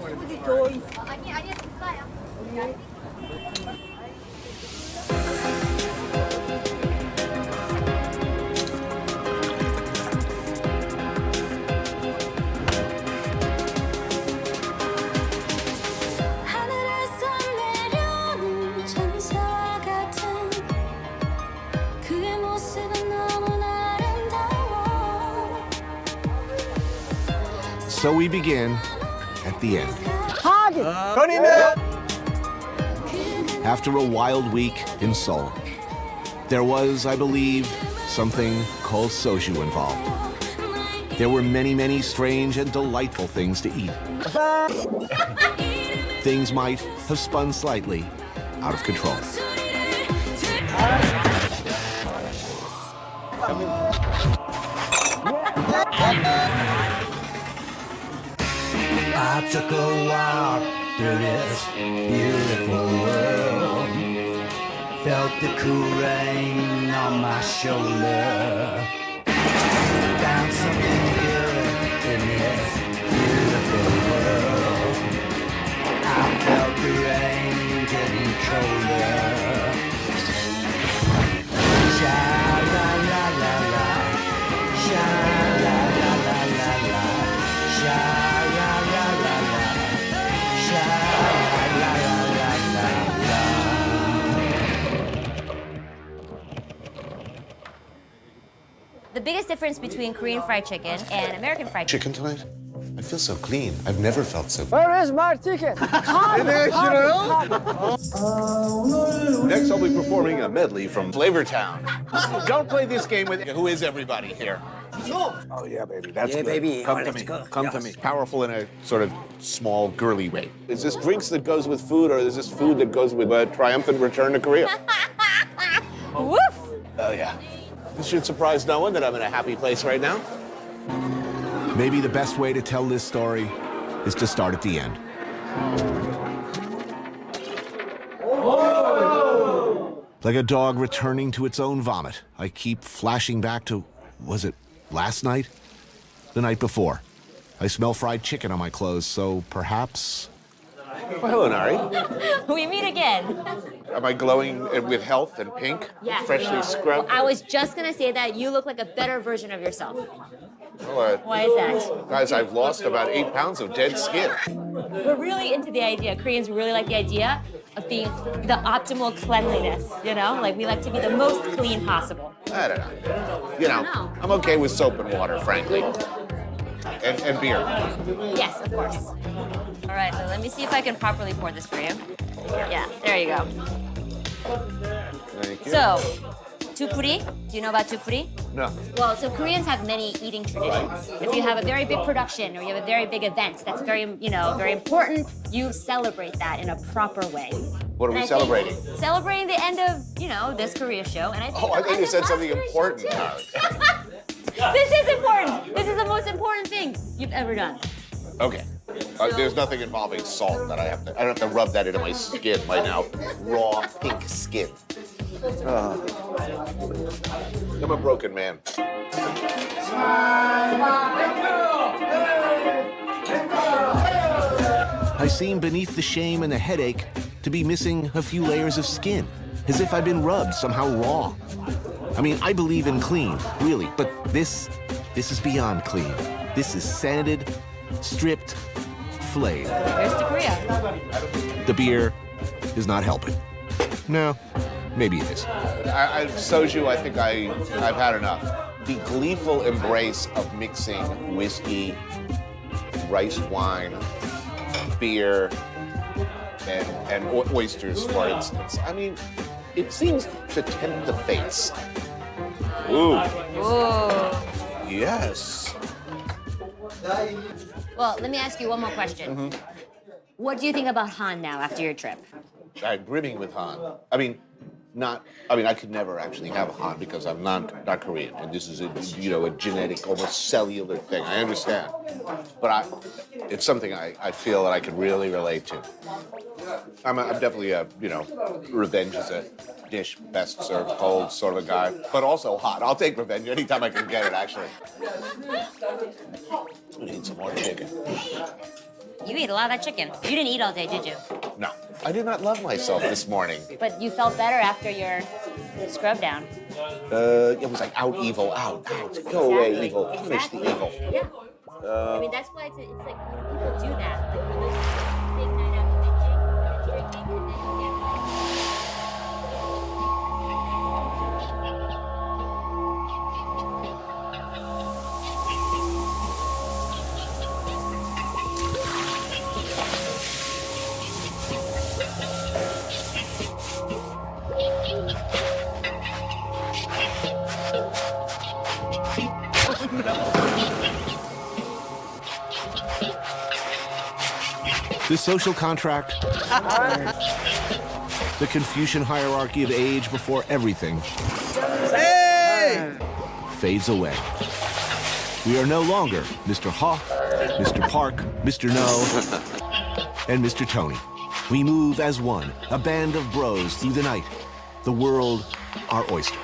스무디 더 있어. 아니야, 됐어요. So we begin at the end. After a wild week in Seoul, there was, I believe, something called soju involved. There were many, many strange and delightful things to eat. Things might have spun slightly out of control. I took a walk through this beautiful world. Felt the cool rain on my shoulder. Found something good in this beautiful world. I felt the rain getting colder. Sha-la-la-la-la, sha-la-la-la-la-la, sha-la-la-la-la, sha-la-la-la-la-la. The biggest difference between Korean fried chicken and American fried chicken. Chicken tonight? I feel so clean. I've never felt so. Where is my ticket? Next, I'll be performing a medley from Flavortown. Don't play this game with who is everybody here. Oh yeah, baby, that's Yeah, good. baby. Come Oh, to let's me. go. Come to Yes. me. Powerful in a sort of small, girly way. Is this drinks that goes with food, or is this food that goes with a triumphant return to Korea? Woof! Oh yeah. This should surprise no one that I'm in a happy place right now. Maybe the best way to tell this story is to start at the end. Like a dog returning to its own vomit, I keep flashing back to, was it last night? The night before. I smell fried chicken on my clothes, so perhaps... Well, hello, Nari. We meet again. Am I glowing with health and pink? Yes. Freshly scrubbed? I was just gonna say that you look like a better version of yourself. Well, Why is that? guys, I've lost about 8 pounds of dead skin. We're really into the idea. Koreans really like the idea of being the optimal cleanliness, you know? Like, we like to be the most clean possible. I don't know. You know, I'm okay with soap and water, frankly. And beer. Yes, of course. All right, so let me see if I can properly pour this for you. Yeah, there you go. Thank you. So, tupuri, do you know about tupuri? No. Well, so Koreans have many eating traditions. If you have a very big production or you have a very big event that's very, very important, you celebrate that in a proper way. What are we And I think celebrating? Celebrating the end of, this Korea show. And I think Oh, I the thought end you of said last something Korea show, important. too. This is important. This is the most important thing you've ever done. Okay. There's nothing involving salt that I don't have to rub that into my skin, my now raw pink skin. I'm a broken man. I seem beneath the shame and the headache to be missing a few layers of skin, as if I've been rubbed somehow raw. I mean, I believe in clean, really, but this is beyond clean. This is sanded, stripped, flayed. Here's to Korea. The beer is not helping. No, maybe it is. Soju, I think I've had enough. The gleeful embrace of mixing whiskey, rice wine, beer, and oysters, for instance. I mean, it seems to tempt the face. Ooh. Ooh. Yes. Well, let me ask you one more question. What do you think about Han now after your trip? I'm brimming with Han. I could never actually have Han because I'm not Korean, and this is a genetic, almost cellular thing. I understand, but it's something I feel that I can really relate to. I'm definitely a revenge is a dish best served cold sort of a guy, but also hot. I'll take revenge anytime I can get it. Actually, I need some more chicken. You ate a lot of that chicken. You didn't eat all day, did you? No, I did not love myself this morning. But you felt better after your scrub down. It was like out evil, out. Go away, evil. Finish the evil. Yeah. I mean, that's why it's like, people do that. Like, when there's a big night out binging and drinking, and then you get The social contract, the Confucian hierarchy of age before everything fades away. We are no longer Mr. Ha, Mr. Park, Mr. No, and Mr. Tony. We move as one, a band of bros through the night. The world, our oyster.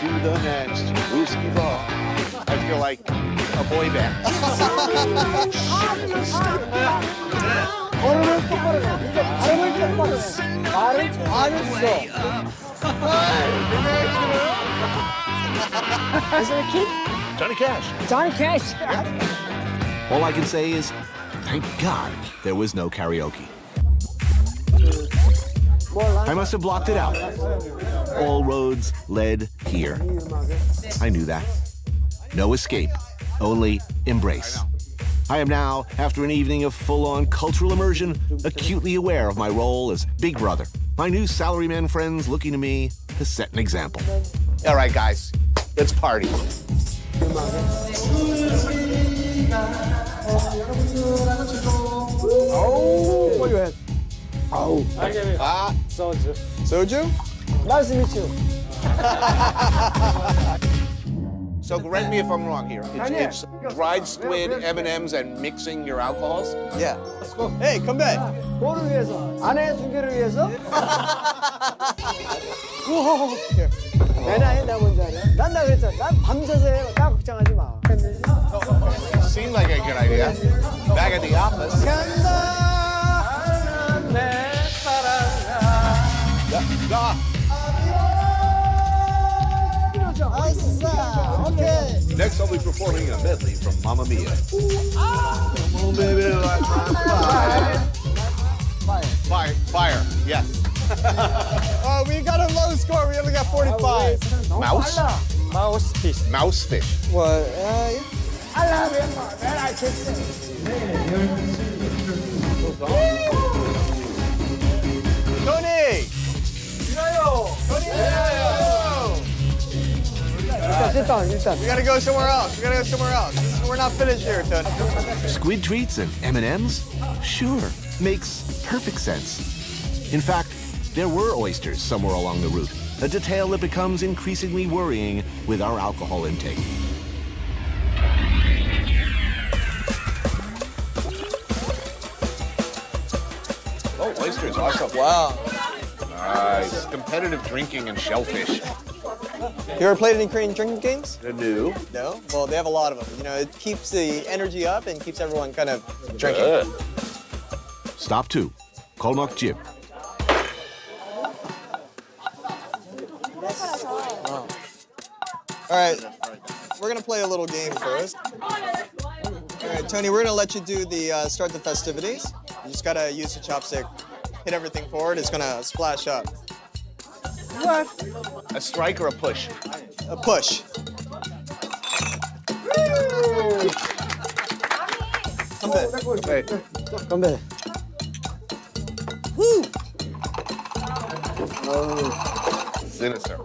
To the next whiskey bar. I feel like a boy band. Is it a kid? Johnny Cash. Johnny Cash. All I can say is, thank God there was no karaoke. I must have blocked it out. All roads led here. I knew that. No escape, only embrace. I am now, after an evening of full-on cultural immersion, acutely aware of my role as Big Brother. My new salaryman friends looking to me to set an example. All right, guys, let's party. Oh, what do you have? Oh. Soju. Soju? Nice to meet you. So correct me if I'm wrong here. It's dried squid, M&Ms, and mixing your alcohols? Yeah. Let's go. Hey, come back. 뭐를 위해서? 아내의 순결을 위해서? Here. 내나해 나 뭔지 알아? 난다 그랬잖아. 난 밤새서 해. 나 걱정하지 마. Seemed like a good idea. Back at the office. Okay. Next, I'll be performing a medley from Mamma Mia. Come on, baby, light my fire. Fire, yes. Oh, we got a low score. We only got 45. Mouse? Mouse fish. Mouse fish. What? Tony! 일단. We gotta go somewhere else. We're not finished here, Tony. Squid treats and M&Ms? Sure, makes perfect sense. In fact, there were oysters somewhere along the route, a detail that becomes increasingly worrying with our alcohol intake. Oh, oysters, awesome. Wow. Nice. Competitive drinking and shellfish. You ever played any Korean drinking games? No. No? Well, they have a lot of them. You know, it keeps the energy up and keeps everyone kind of drinking. Good. Stop 2. Kolmok Jib. All right, we're gonna play a little game first. All right, Tony, we're gonna let you do the start the festivities. You just gotta use the chopstick, hit everything forward. It's gonna splash up. What? A strike or a push? A push. Come back. Okay. 건배. Woo! Sinister.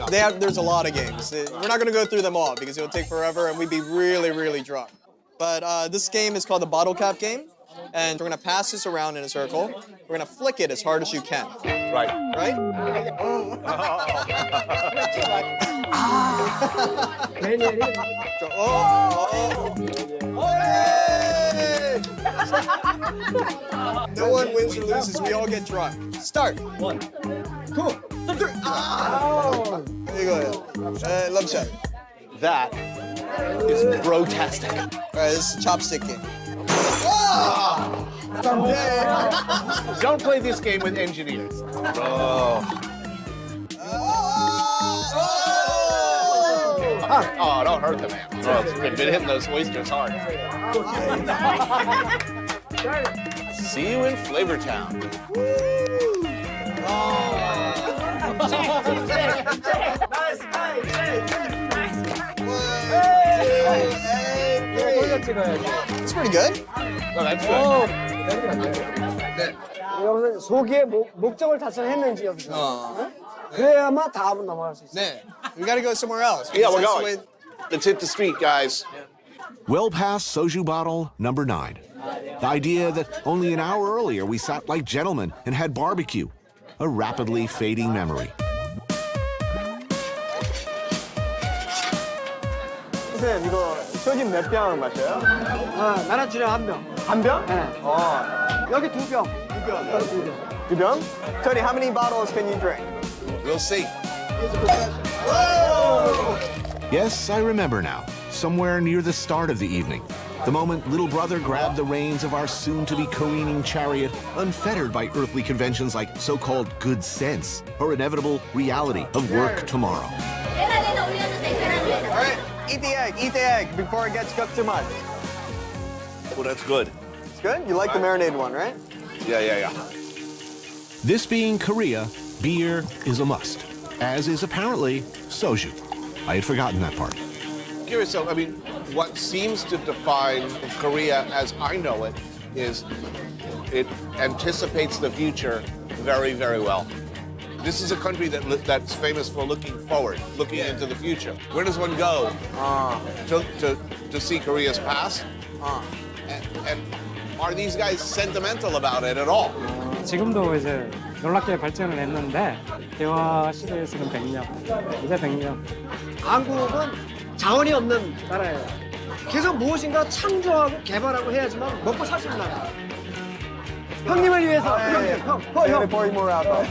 There's a lot of games. We're not gonna go through them all because it would take forever and we'd be really, really drunk. But this game is called the bottle cap game. And we're gonna pass this around in a circle. We're gonna flick it as hard as you can. Right. Right? 내년이. Oh. Okay. No one wins or loses. We all get drunk. Start. 1, 2, 3. 이거예요. Love shot. That is grotesque. All right, this is chopstick game. Don't play this game with engineers. Oh, don't hurt the man. Oh, it's been hitting those oysters hard. See you in Flavortown. It's pretty good. Oh, that's good. 여기서 소기의 목적을 달성했는지 여기서. 그래야만 다음은 넘어갈 수 있어. 네. We gotta go somewhere else. Yeah, we're That's the going. way- Let's hit the street, guys. Well past soju bottle number 9. The idea that only an hour earlier we sat like gentlemen and had barbecue. A rapidly fading memory. 선생님 이거 소주 몇 병 마셔요? 나는 주량 한 병. 한 병? 네. 여기 2병. 2 병? Tony, how many bottles can you drink? We'll see. Yes, I remember now. Somewhere near the start of the evening. The moment little brother grabbed the reins of our soon-to-be careening chariot, unfettered by earthly conventions like so-called good sense or inevitable reality of work tomorrow. All right, eat the egg before it gets cooked too much. Well, that's good. It's good? You like the marinated one, right? Yeah. This being Korea, beer is a must, as is apparently soju. I had forgotten that part. Curious, so, I mean, what seems to define Korea as I know it is it anticipates the future very, very well. This is a country that's famous for looking forward, looking into the future. Where does one go to see Korea's past? And are these guys sentimental about it at all? 지금도 이제 놀랍게 발전을 했는데 대화 시대에서는 100년, 이제 100년. 한국은 자원이 없는 나라예요. 계속 무엇인가 창조하고 개발하고 해야지만 먹고 살 수 있는 나라. 형님을 위해서. 형. They're pouring more out though.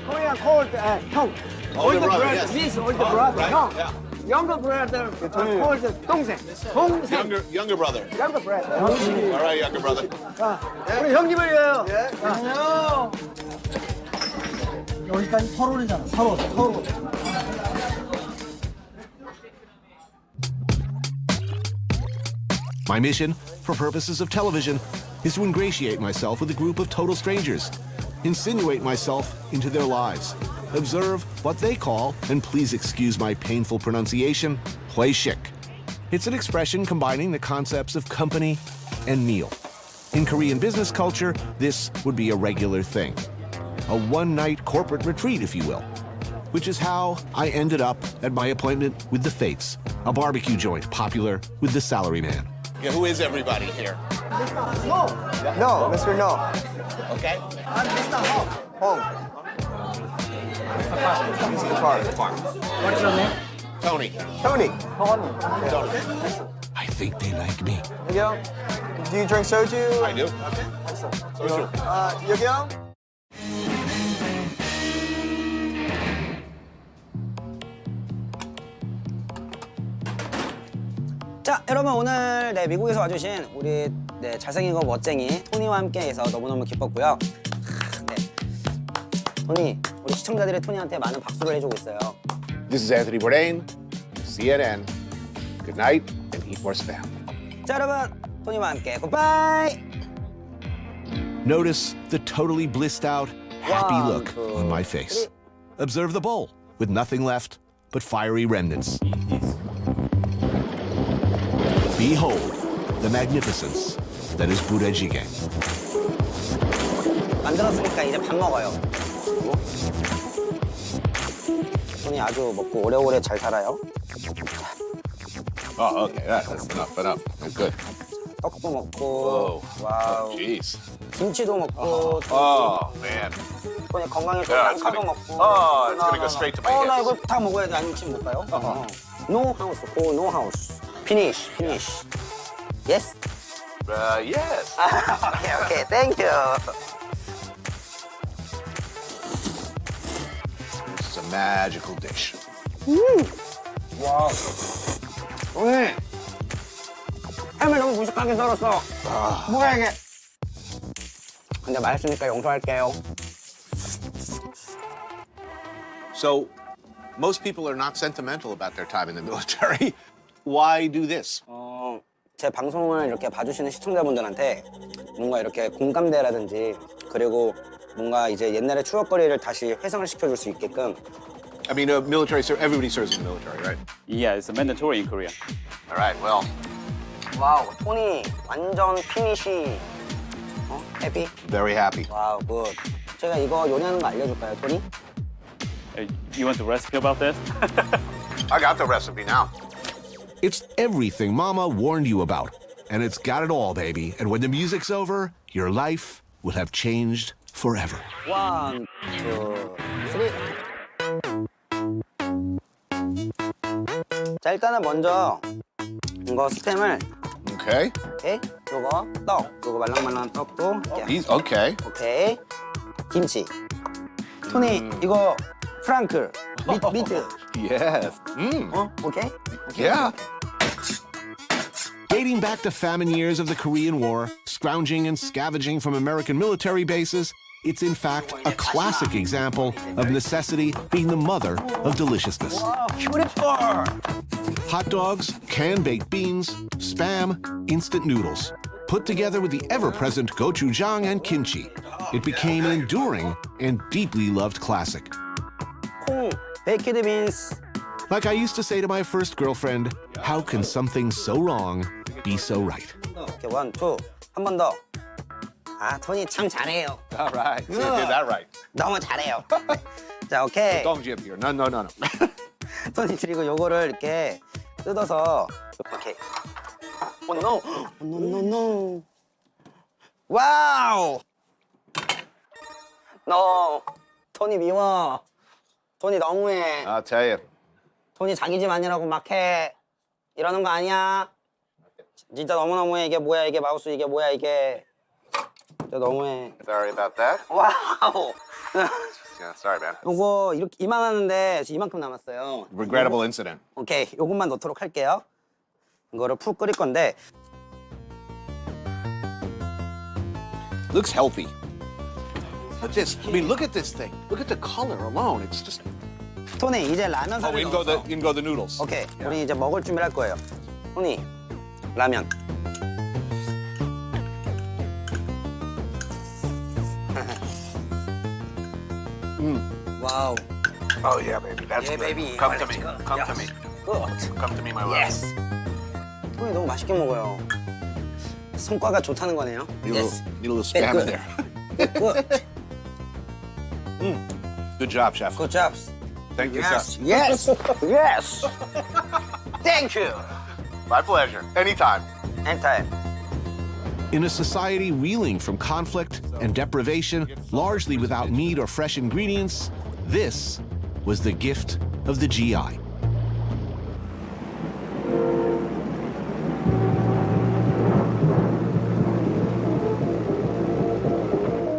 Korean called 형. Older brother, brother, yes. this older brother. 형. Yeah. Younger brother called 동생. 동생. Younger brother. Younger brother. 형님. All right, younger brother. 자, 우리 형님을 위하여. 안녕. 여기까지 서로잖아. 서로. My mission, for purposes of television, is to ingratiate myself with a group of total strangers, insinuate myself into their lives, observe what they call, and please excuse my painful pronunciation, huishik. It's an expression combining the concepts of company and meal. In Korean business culture, this would be a regular thing. A one-night corporate retreat, if you will. Which is how I ended up at my appointment with the Fates, a barbecue joint popular with the salaryman. Yeah, who is everybody here? No, Mr. No. Okay. Home. What's your name? Tony. Tony. I think they like me. 여기요. Do you drink soju? I do. Soju. 여기요. 자, 여러분 오늘 미국에서 와주신 우리 잘생긴 거 멋쟁이 토니와 함께해서 너무너무 기뻤고요. 네, 토니, 우리 시청자들이 토니한테 많은 박수를 해주고 있어요. This is Anthony Bourdain, CNN. Good night and eat more spam. 자, 여러분 토니와 함께 굿바이. Notice the totally blissed out, happy 1, look 2, on my face. Observe the bowl with nothing left but fiery remnants. Behold the magnificence that is budae jjigae. 만들었으니까 이제 밥 먹어요. 토니 아주 먹고 오래오래 잘 살아요. Oh, okay. That's enough. Good. 떡도 먹고, 와우. Jeez. 김치도 먹고, Oh, man. 토니 건강에 Yeah, 좋은 it's 한사도 gonna- 먹고. Oh, it's gonna go straight to my 나 hips. 이거 다 먹어야 돼. 아니면 지금 못 가요? No house, go no house. Finish. Yes. Yes. Okay, thank you. It's a magical dish. 와. 오늘 햄을 너무 무식하게 썰었어. 뭐야 이게? 근데 맛있으니까 용서할게요. So, most people are not sentimental about their time in the military. Why do this? 제 방송을 이렇게 봐주시는 시청자분들한테 뭔가 이렇게 공감대라든지 그리고 뭔가 이제 옛날의 추억거리를 다시 회상을 시켜줄 수 있게끔. I mean, everybody serves in the military, right? Yeah, it's mandatory in Korea. All right, well, 와우, 토니 완전 피니시. 해피? very happy. 와우, 굿. 제가 이거 요리하는 거 알려줄까요, 토니? You want the recipe about this? I got the recipe now. It's everything Mama warned you about. And it's got it all, baby. And when the music's over, your life will have changed forever. 1, 2, 3. 자, 일단은 먼저 이거 스팸을 Okay. 오케이. 요거 떡, 요거 말랑말랑한 떡도 이렇게. Okay. 오케이. 김치. 토니 이거 프랑클 미트. Yes. 오케이. Yeah. Dating back to famine years of the Korean War, scrounging and scavenging from American military bases, it's in fact a classic example of necessity being the mother of deliciousness. 뷰티풀. Hot dogs, canned baked beans, spam, instant noodles. Put together with the ever-present gochujang and kimchi, it became an enduring and deeply loved classic. 콩, 베이키드 빈스. Like I used to say to my first girlfriend, how can something so wrong be so right? 오케이, 1, 2. 한 번 더. 아, 토니 참 잘해요. All right. So you did that right. 너무 잘해요. 자, 오케이. Don't jib here. No. 토니 그리고 요거를 이렇게 뜯어서 오케이. Oh no. No. 와우. No. 토니 미워. 토니 너무해. I'll tell you. 토니 자기 집 아니라고 막 해. 이러는 거 아니야? 진짜 너무너무해. 이게 뭐야 이게 마우스 이게 뭐야 이게. 진짜 너무해. Sorry about that. 와우. Yeah, sorry, man. 요거 이렇게 이만하는데 지금 이만큼 남았어요. Regrettable incident. 오케이, 요것만 넣도록 할게요. 이거를 푹 끓일 건데. Looks healthy. Look at this. I mean, look at this thing. Look at the color alone. It's just. 토니 이제 라면 Oh, 사를 in go 넣어서. the noodles. 오케이, 우리 이제 먹을 준비를 할 거예요. 토니, 라면. 와우. Oh yeah, baby. That's Yeah, good. baby. Come Let's to me. go. Come to Yes. me. Good. Come to me, my love. Yes. 토니 너무 맛있게 먹어요. 성과가 좋다는 거네요. Need Yes. a little spam in good. there. Good. Good job, chef. Good job. Thank you, Yes. chef. Yes. Yes. Thank you. My pleasure. Anytime. Anytime. In a society reeling from conflict and deprivation, largely without meat or fresh ingredients, this was the gift of the GI.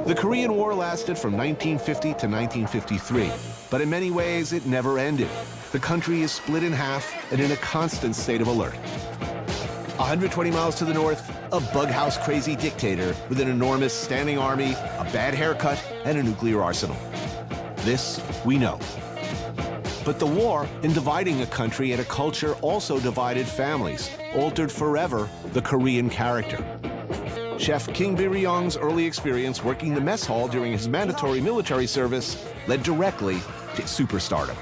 The Korean War lasted from 1950 to 1953, but in many ways it never ended. The country is split in half and in a constant state of alert. 120 miles to the north, a bughouse-crazy dictator with an enormous standing army, a bad haircut, and a nuclear arsenal. This we know. But the war, in dividing a country and a culture, also divided families, altered forever the Korean character. Chef Kim Bir-young's early experience working the mess hall during his mandatory military service led directly to superstardom.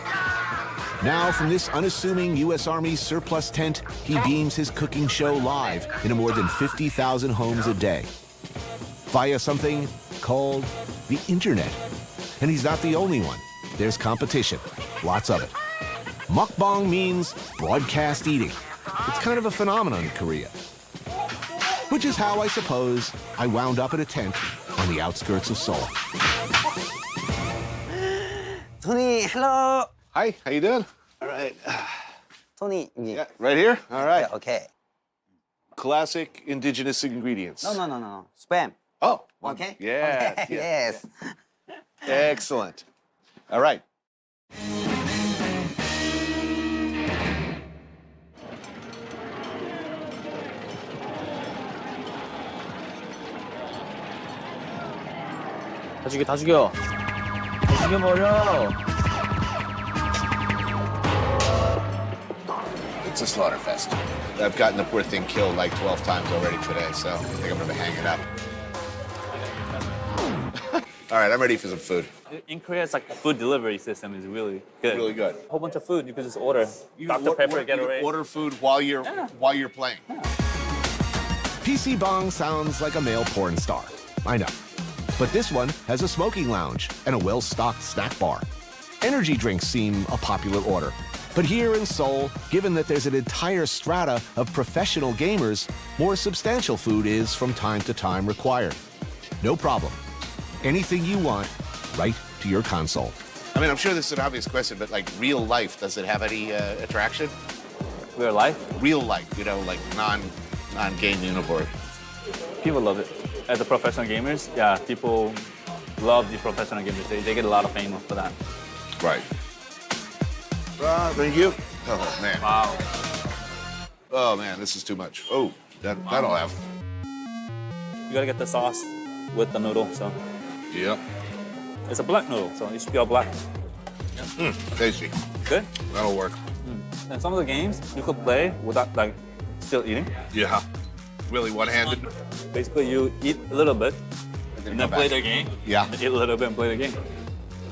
Now, from this unassuming U.S. Army surplus tent, he beams his cooking show live in more than 50,000 homes a day via something called the internet. And he's not the only one. There's competition, lots of it. Mukbang means broadcast eating. It's kind of a phenomenon in Korea. Which is how, I suppose, I wound up at a tent on the outskirts of Seoul. 토니, hello. Hi, how you doing? All right. 토니, 여기. Yeah, right here? All right. 오케이. classic indigenous ingredients. No. Spam. Oh, Okay? Yeah. Okay, yeah. yes. Excellent. All right. 다 죽여. 다 죽여버려. It's a slaughter fest. I've gotten the poor thing killed like 12 times already today, so I think I'm gonna hang it up. All right, I'm ready for some food. In Korea, it's like the food delivery system is really good. Really good. A whole bunch of food. You could just order. Dr. You Pepper, you Gatorade. order food while you're playing. PC Bong sounds like a male porn star. I know. But this one has a smoking lounge and a well-stocked snack bar. Energy drinks seem a popular order. But here in Seoul, given that there's an entire strata of professional gamers, more substantial food is from time to time required. No problem. Anything you want, right to your console. I mean, I'm sure this is an obvious question, but like real life, does it have any attraction? Real life. Real life, you know, like non-game universe. People love it. As a professional gamers, yeah, people love the professional gamers. They get a lot of fame for that. Right. Thank you. Oh man. Wow. Oh man, this is too much. Oh, that'll have. You gotta get the sauce with the noodle, so. Yep. It's a black noodle, so it should be all black. Tasty. Good? That'll work. And some of the games you could play without like still eating. Yeah. Really one-handed. Basically, you eat a little bit and then come play back. the game. Yeah. And eat a little bit and play the game.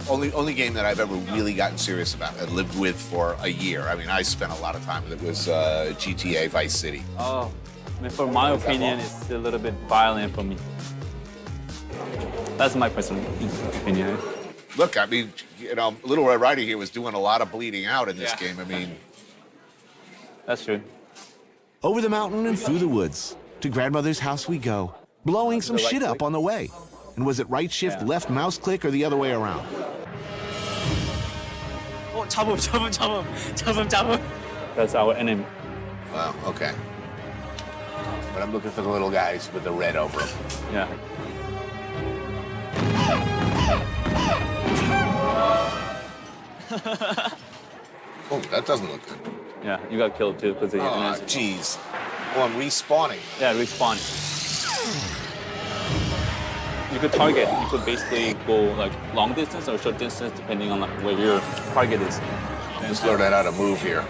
Only game that I've ever really gotten serious about and lived with for a year. I mean, I spent a lot of time with it. Was GTA Vice City. Oh, I mean, for my opinion, it's a little bit violent for me. That's my personal opinion. Look, I mean, you know, Little Red Riding here was doing a lot of bleeding out in this Yeah. game. I mean, That's true. Over the mountain and through the woods, to grandmother's house we go, blowing some shit up on the way. And was it right shift, left mouse click, or the other way around? 잡음. That's our enemy. well, okay. But I'm looking for the little guys with the red over them. Yeah. Oh, that doesn't look good. Yeah, you got killed too because of your Oh, enemies. jeez. Oh, I'm respawning. Yeah, respawn. You could target. You could basically go like long distance or short distance depending on like where your target is. Just learn how to move here.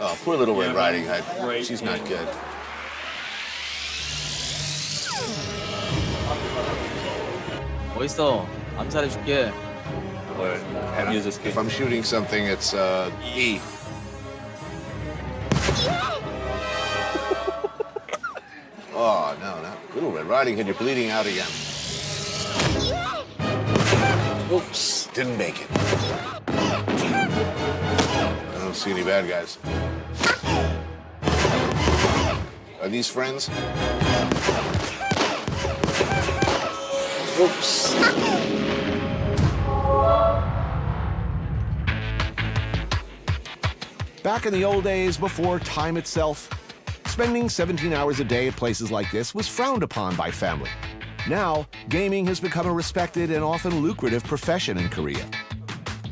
Oh, poor Little Red Riding Hood. Right. She's not good. 어딨어? 암살해줄게. And Use this key. if I'm shooting something, it's E. Oh, no, not Little Red Riding Hood. You're bleeding out again. Oops, didn't make it. I don't see any bad guys. Are these friends? Oops. Back in the old days, before time itself, spending 17 hours a day at places like this was frowned upon by family. Now, gaming has become a respected and often lucrative profession in Korea.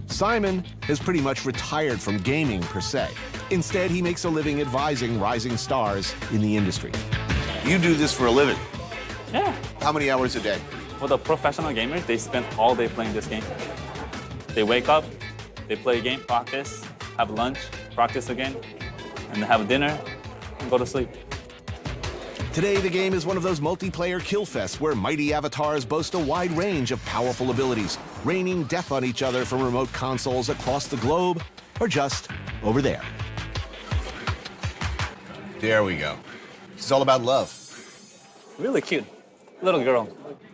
Simon has pretty much retired from gaming per se. Instead, he makes a living advising rising stars in the industry. You do this for a living. Yeah. How many hours a day? For the professional gamers, they spend all day playing this game. They wake up, they play a game, practice, have lunch, practice again, and then have dinner and go to sleep. Today, the game is one of those multiplayer kill fests where mighty avatars boast a wide range of powerful abilities, raining death on each other from remote consoles across the globe or just over there. There we go. It's all about love. Really cute. Little girl.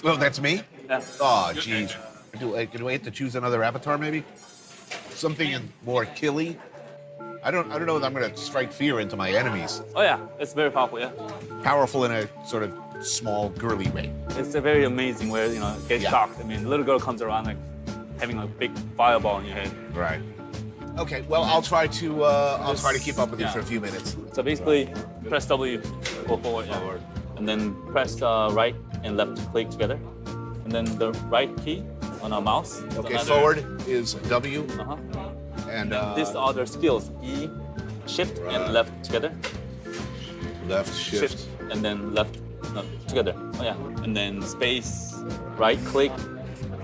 Oh, that's me? Yeah. Oh, jeez. Do I have to choose another avatar, maybe? Something more killy? I don't know if I'm going to strike fear into my enemies. Oh yeah, it's very powerful, yeah. Powerful in a sort of small, girly way. It's a very amazing where, you know, get Yeah. shocked. I mean, the little girl comes around like, having a big fireball on your head. Right. Okay. Well, I'll try to keep up with you for a few minutes. So basically, press W for forward, and then press right and left click together, and then the right key on our mouse. is Okay. another- Forward is W. Uh-huh. And These are the skills: E, shift, and left together. left shift. And then left, no, together. Oh yeah. And then space, right click,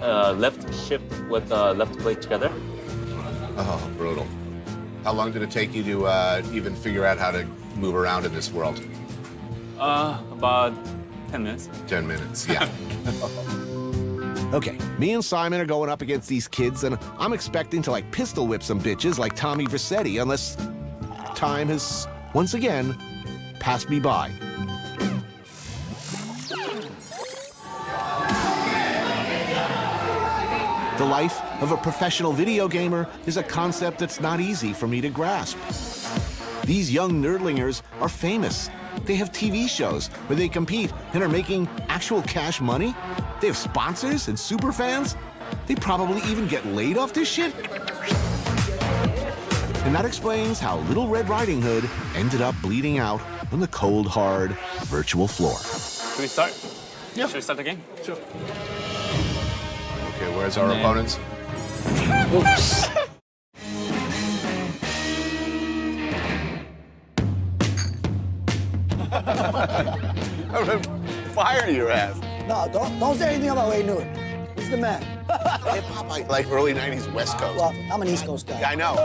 left shift with left click together. Oh, brutal. How long did it take you to even figure out how to move around in this world? About 10 minutes. 10 minutes. Yeah. Okay, me and Simon are going up against these kids, and I'm expecting to like pistol whip some bitches like Tommy Vercetti, unless time has once again passed me by. The life of a professional video gamer is a concept that's not easy for me to grasp. These young nerdlingers are famous. They have TV shows where they compete and are making actual cash money. They have sponsors and super fans. They probably even get laid off this shit. And that explains how Little Red Riding Hood ended up bleeding out on the cold, hard virtual floor. Should we start? Yeah. Should we start the game? Sure. Okay, where's our opponents? Oops. I'm gonna fire your ass. No, don't say anything about Wayne Newton. He's the man. Hip hop, like early 90s West Coast. Well, I'm an East Coast guy. Yeah, I know.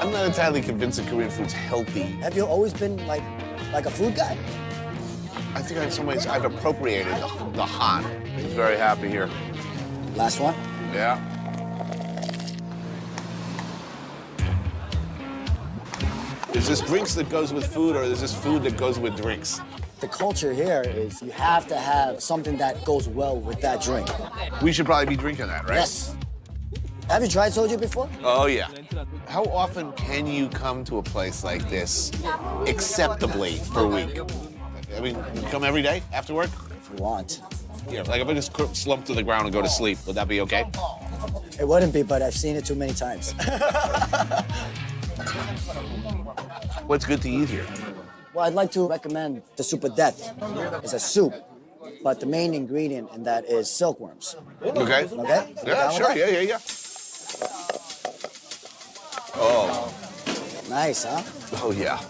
I'm not entirely convinced that Korean food's healthy. Have you always been like a food guy? I think in some ways I've appropriated the Han. He's very happy here. Last one. Yeah. Is this drinks that goes with food, or is this food that goes with drinks? The culture here is you have to have something that goes well with that drink. We should probably be drinking that, right? Yes. Have you tried soju before? Oh, yeah. How often can you come to a place like this acceptably per week? I mean, you come every day after work? If you want. Yeah, like if I just slump to the ground and go to sleep, would that be okay? It wouldn't be, but I've seen it too many times. What's good to eat here? Well, I'd like to recommend the soup of death. It's a soup, but the main ingredient in that is silkworms. Okay. Okay? Yeah, sure. Yeah. Oh. Nice, huh? Oh, yeah.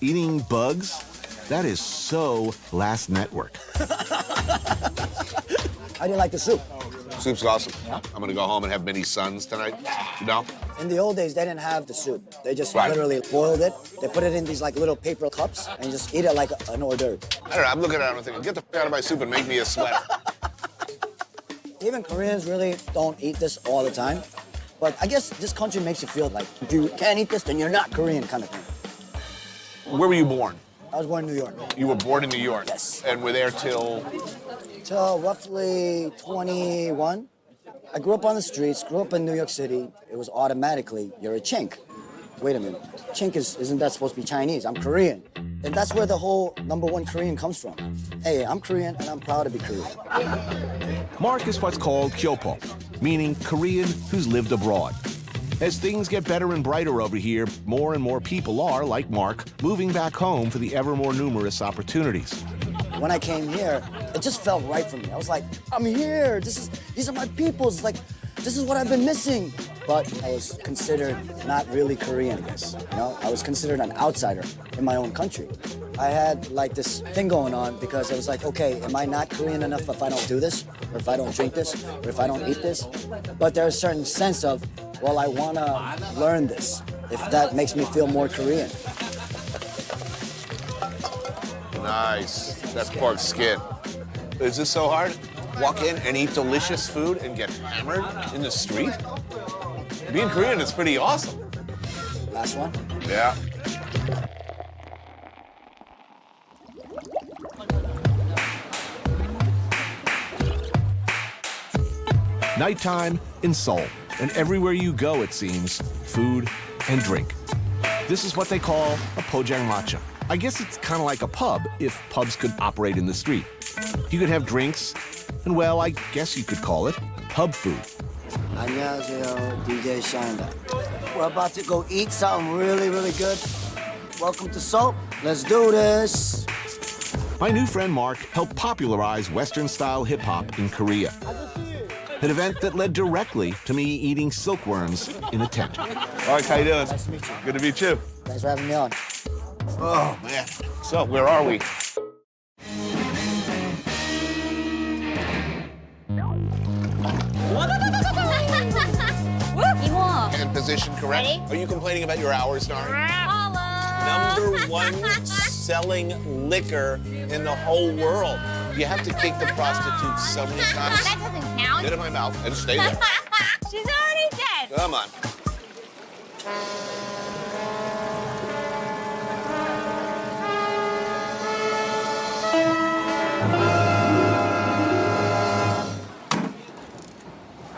Eating bugs? That is so last network. How do you like the soup? Soup's awesome. I'm gonna go home and have mini sons tonight. No? In the old days, they didn't have the soup. They just Right. literally boiled it. They put it in these like little paper cups and just eat it like an hors d'oeuvre. I don't know. I'm looking at it and I'm thinking, get the f out of my soup and make me a sweater. Even Koreans really don't eat this all the time. But I guess this country makes you feel like if you can't eat this, then you're not Korean kind of thing. Where were you born? I was born in New York. You were born in New York? Yes. And were there till? Till roughly 21. I grew up on the streets, grew up in New York City. It was automatically, you're a chink. Wait a minute, chink isn't that supposed to be Chinese? I'm Korean. And that's where the whole #1 Korean comes from. Hey, I'm Korean and I'm proud to be Korean. Mark is what's called kyopo, meaning Korean who's lived abroad. As things get better and brighter over here, more and more people are, like Mark, moving back home for the ever more numerous opportunities. When I came here, it just felt right for me. I was like, I'm here. These are my peoples. It's like, this is what I've been missing. But I was considered not really Korean, I guess. You know, I was considered an outsider in my own country. I had like this thing going on because I was like, okay, am I not Korean enough if I don't do this? Or if I don't drink this? Or if I don't eat this? But there's a certain sense of, well, I want to learn this, if that makes me feel more Korean. Nice. That's pork skin. Is this so hard? Walk in and eat delicious food and get hammered in the street? Being Korean is pretty awesome. Last one. Yeah. Nighttime in Seoul, and everywhere you go, it seems, food and drink. This is what they call a pojangmacha. I guess it's kind of like a pub, if pubs could operate in the street. You could have drinks, and well, I guess you could call it pub food. 안녕하세요, DJ Shiner. We're about to go eat something really, really good. Welcome to Seoul. Let's do this. My new friend Mark helped popularize Western-style hip-hop in Korea. An event that led directly to me eating silkworms in a tent. All right, how you doing? Nice to meet you. Good to meet you. Thanks for having me on. Oh, man. So, where are we? 이모. And position correct? Ready? Are you complaining about your hours, Nari? Hello. #1 selling liquor in the whole world. You have to kick the prostitutes so many times. That doesn't count. Get in my mouth and stay there. She's already dead. Come on.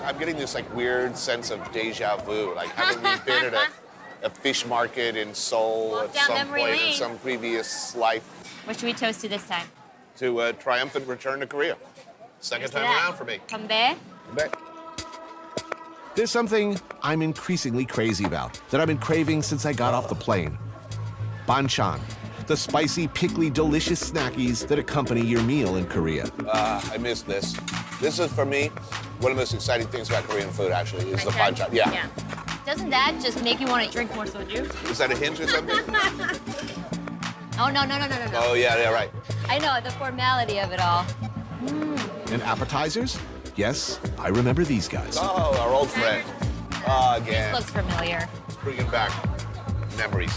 I'm getting this like weird sense of deja vu. Like, haven't we been at a fish market in Seoul Walk at down some memory point in lane. some previous life What should we toast to this time? to a triumphant return to Korea? Second time around for me. 건배. Bet. There's something I'm increasingly crazy about that I've been craving since I got off the plane. Banchan, the spicy, pickly, delicious snackies that accompany your meal in Korea. I missed this. This is, for me, one of the most exciting things about Korean food, actually, is the banchan. Yeah. Doesn't that just make you want to drink more soju? Is that a hint or something? Oh, no. Oh, yeah, right. I know, the formality of it all. And appetizers? Yes, I remember these guys. Oh, our old friend. Again. This looks familiar. Bringing back memories.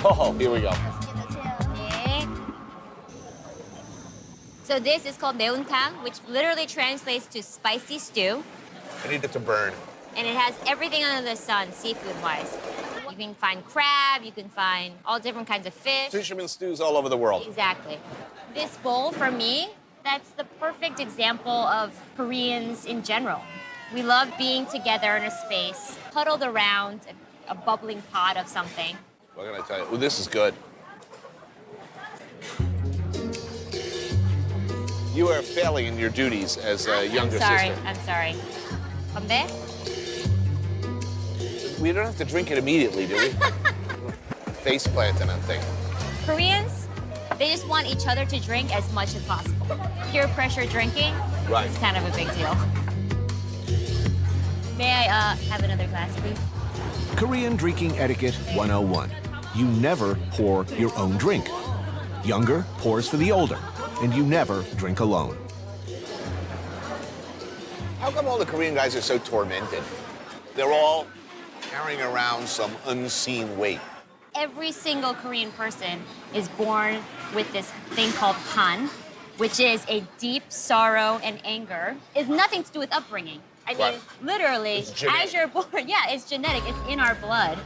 Oh, here we go. Okay. So this is called 매운탕, which literally translates to spicy stew. I need it to burn. And it has everything under the sun, seafood-wise. You can find crab, you can find all different kinds of fish. Fisherman stews all over the world. Exactly. This bowl, for me, that's the perfect example of Koreans in general. We love being together in a space, huddled around a bubbling pot of something. What can I tell you? Oh, this is good. You are failing in your duties as a younger sister. I'm sorry. 건배? We don't have to drink it immediately, do we? Face planting, I'm thinking. Koreans, they just want each other to drink as much as possible. Peer pressure drinking Right. is kind of a big deal. May I have another glass, please? Korean Drinking Etiquette 101. You never pour your own drink. Younger pours for the older, and you never drink alone. How come all the Korean guys are so tormented? They're all carrying around some unseen weight. Every single Korean person is born with this thing called han, which is a deep sorrow and anger. It's nothing to do with upbringing. I mean, Right. literally, It's genetic. as you're born, yeah, it's genetic. It's in our blood.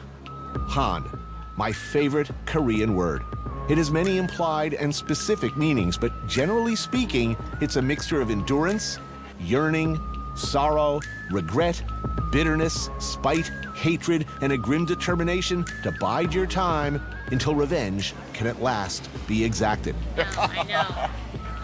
Han, my favorite Korean word. It has many implied and specific meanings, but generally speaking, it's a mixture of endurance, yearning, sorrow, regret, bitterness, spite, hatred, and a grim determination to bide your time until revenge can at last be exacted. I know.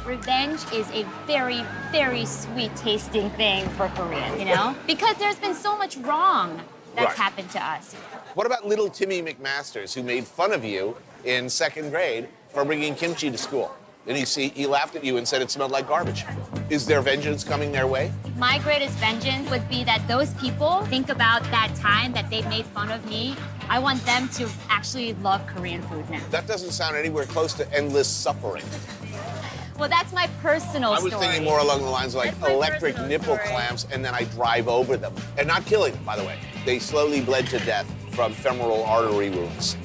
Revenge is a very, very sweet tasting thing for Koreans, you know? Because there's been so much wrong that's Right. happened to us. What about little Timmy McMasters, who made fun of you in second grade for bringing kimchi to school? And he laughed at you and said it smelled like garbage. Is there vengeance coming their way? My greatest vengeance would be that those people think about that time that they made fun of me. I want them to actually love Korean food now. That doesn't sound anywhere close to endless suffering. Well, that's my personal I was story. thinking more along the lines of like That's my electric personal nipple story. clamps, and then I drive over them. And not killing them, by the way. They slowly bled to death from femoral artery wounds.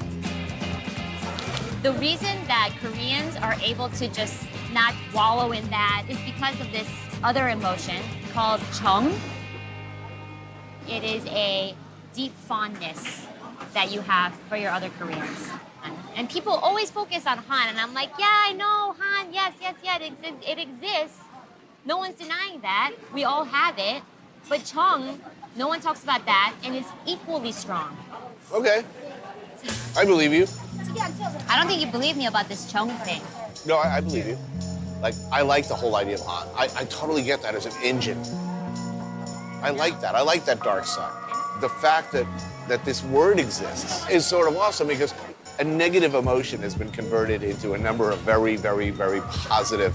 The reason that Koreans are able to just not wallow in that is because of this other emotion called jeong. It is a deep fondness that you have for your other Koreans. And people always focus on Han, and I'm like, yeah, I know, Han, yes, it exists. No one's denying that. We all have it. But jeong, no one talks about that, and it's equally strong. Okay. I believe you. I don't think you believe me about this jeong thing. No, I believe you. Like, I like the whole idea of Han. I totally get that as an engine. I like that. I like that dark side. The fact that this word exists is sort of awesome because a negative emotion has been converted into a number of very, very, very positive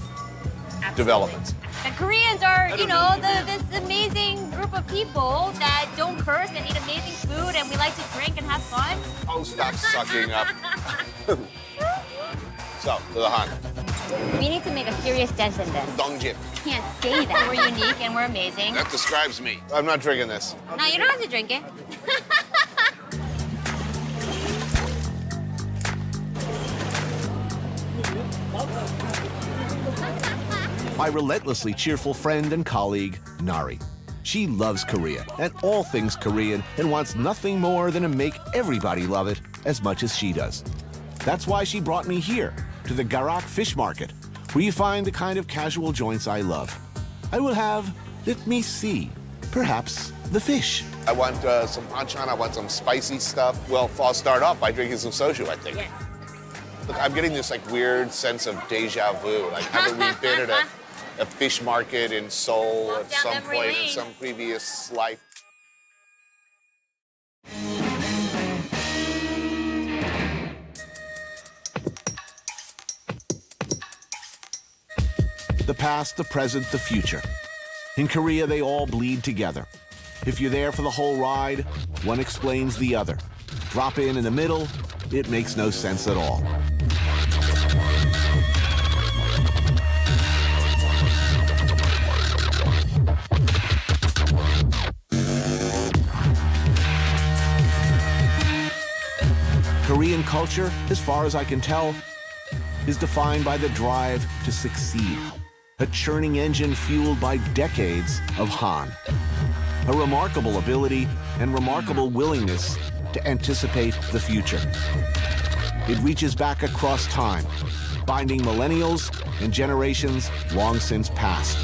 developments. The Koreans are, you know, this amazing group of people that don't curse and eat amazing food, and we like to drink and have fun. Oh, stop sucking up. So, to the Han. We need to make a serious dent in this. Dongjin. Can't say that. We're unique and we're amazing. That describes me. I'm not drinking this. No, you don't have to drink it. My relentlessly cheerful friend and colleague, Nari. She loves Korea and all things Korean and wants nothing more than to make everybody love it as much as she does. That's why she brought me here, to the Garak fish market, where you find the kind of casual joints I love. I will have, let me see, perhaps the fish. I want some banchan, I want some spicy stuff. Well, I'll start off by drinking some soju, I think. Yes. Look, I'm getting this like weird sense of deja vu. Like, haven't we been at a fish market in Seoul Walk at down some memory point in lane. some previous life? The past, the present, the future. In Korea, they all bleed together. If you're there for the whole ride, one explains the other. Drop in the middle, it makes no sense at all. Korean culture, as far as I can tell, is defined by the drive to succeed. A churning engine fueled by decades of Han. A remarkable ability and remarkable willingness to anticipate the future. It reaches back across time, binding millennials and generations long since past.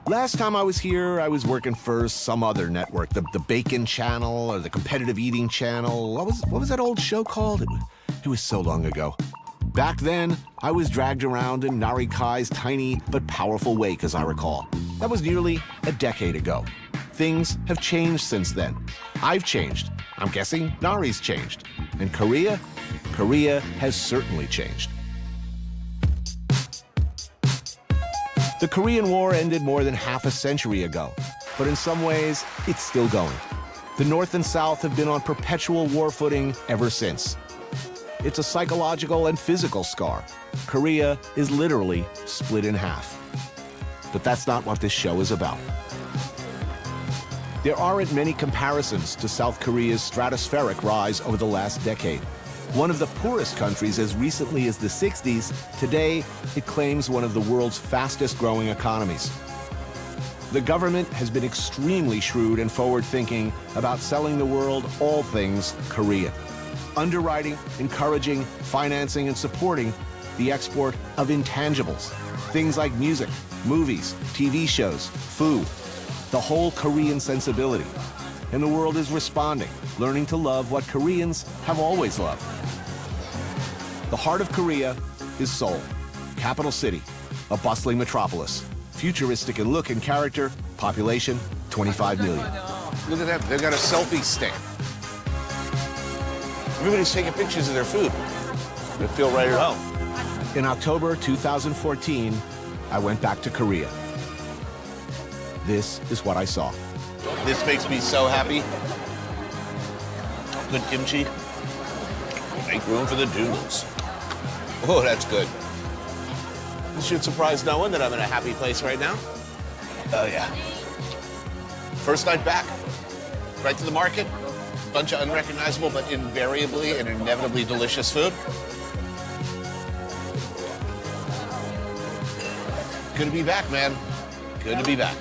Last time I was here, I was working for some other network, the Bacon Channel or the Competitive Eating Channel. What was that old show called? It was so long ago. Back then, I was dragged around in Nari Kai's tiny but powerful wake, as I recall. That was nearly a decade ago. Things have changed since then. I've changed. I'm guessing Nari's changed. And Korea has certainly changed. The Korean War ended more than half a century ago, but in some ways, it's still going. The North and South have been on perpetual war footing ever since. It's a psychological and physical scar. Korea is literally split in half. But that's not what this show is about. There aren't many comparisons to South Korea's stratospheric rise over the last decade. One of the poorest countries as recently as the 60s, today it claims one of the world's fastest growing economies. The government has been extremely shrewd and forward-thinking about selling the world all things Korean. Underwriting, encouraging, financing, and supporting the export of intangibles. Things like music, movies, TV shows, food, the whole Korean sensibility. And the world is responding, learning to love what Koreans have always loved. The heart of Korea is Seoul, capital city, a bustling metropolis, futuristic in look and character, population 25 million. Look at that, they've got a selfie stick. Everybody's taking pictures of their food. They feel right at home. In October 2014, I went back to Korea. This is what I saw. This makes me so happy. Good kimchi. Make room for the noodles. Oh, that's good. This should surprise no one that I'm in a happy place right now. Oh, yeah. First night back, right to the market. Bunch of unrecognizable but invariably and inevitably delicious food. Good to be back, man. Good to be back.